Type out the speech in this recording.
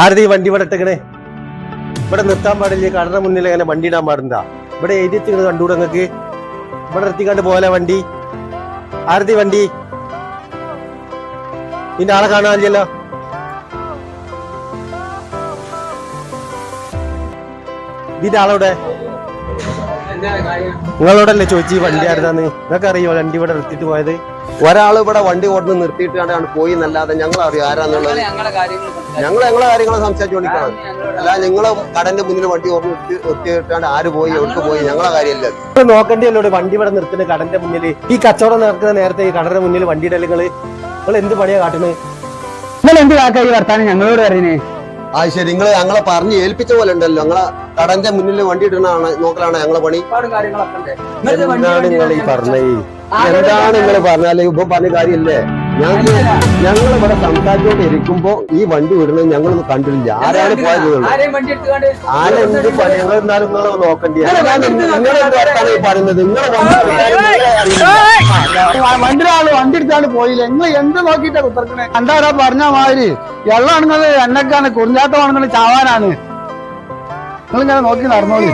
ആരതി വണ്ടി ഇവിടെ ഇട്ടേക്കണേ? ഇവിടെ നിർത്താൻ പാടില്ല, കടയുടെ മുന്നിൽ അങ്ങനെ വണ്ടി ഇടാൻ പാടില്ല. ഇവിടെ എഴുതി വെച്ചിങ്ങനെ കണ്ടുകൂടെ നിങ്ങക്ക്? ഇവിടെ നിർത്തിക്കാണ്ട് പോലെ വണ്ടി. ആരതി വണ്ടി ഇതിന്റെ ആളെ കാണാനില്ലല്ലോ. ഇതിന്റെ ആളവിടെ നിങ്ങളോടല്ലേ ചോദിച്ചു വണ്ടി ആരുതാന്ന്? നിങ്ങൾക്ക് അറിയോ വണ്ടി ഇവിടെ നിർത്തിയിട്ട് പോയത്? ഒരാൾ ഇവിടെ വണ്ടി കൊണ്ട് നിർത്തിയിട്ടാണ് പോയി എന്നല്ലാതെ ഞങ്ങൾ അറിയോ ആരാന്നുള്ളത്? ഞങ്ങളെ കാര്യങ്ങൾ സംസാരിച്ചുകൊണ്ടിരിക്കണം. അല്ല നിങ്ങൾ കടന്റെ മുന്നിൽ വണ്ടി നിർത്തിയിട്ടാണ് ആര് പോയി എവിടെ പോയി ഞങ്ങളെ കാര്യമല്ല. നോക്കേണ്ടിയല്ലോ വണ്ടി ഇവിടെ നിർത്തുന്നത് കടന്റെ മുന്നിൽ. ഈ കച്ചവടം നടക്കുന്ന നേരത്തെ ഈ കടന്റെ മുന്നിൽ വണ്ടി ഇടൽ നിങ്ങൾ എന്ത് പണിയാ കാട്ടുന്നത്? നിങ്ങൾ എന്ത് കാക്കായി വർത്താനം ഞങ്ങളോട് പറയുന്നേ? ആ ശരി, നിങ്ങൾ ഞങ്ങളെ പറഞ്ഞ് ഏൽപ്പിച്ച പോലെ ഉണ്ടല്ലോ. ഞങ്ങളെ കടന്റെ മുന്നിൽ വണ്ടി ഇടുന്നതാണ് നോക്കലാണ് ഞങ്ങളെ പണി. എന്താണ് നിങ്ങൾ ഈ പറഞ്ഞത്? എന്താണ് നിങ്ങൾ പറഞ്ഞാലേ ഇപ്പൊ പറഞ്ഞ കാര്യമില്ലേ? ഞങ്ങൾ ഇവിടെ സംസാരിച്ചോണ്ട് ഇരിക്കുമ്പോ ഈ വണ്ടി വിടുന്നത് ഞങ്ങളൊന്നും കണ്ടില്ല. ആരാണ് പോയത്? ആരെന്ത് പണി? ഞങ്ങൾ എന്തായാലും നിങ്ങൾ നോക്കണ്ടേ? നിങ്ങൾ എന്താണ് പറയുന്നത്? വണ്ടിയിലാള് വണ്ടി എടുത്താണ് പോയില്ല. നിങ്ങൾ എന്ത് നോക്കിയിട്ടാ കുത്തർക്കണേ? എന്താ പറഞ്ഞ മാതിരി വെള്ളമാണെങ്കിൽ എണ്ണക്കാണ്, കുറിഞ്ഞാട്ടമാണെങ്കിൽ ചാവാനാണ്. നിങ്ങളിങ്ങനെ നോക്കി നടന്നോളി.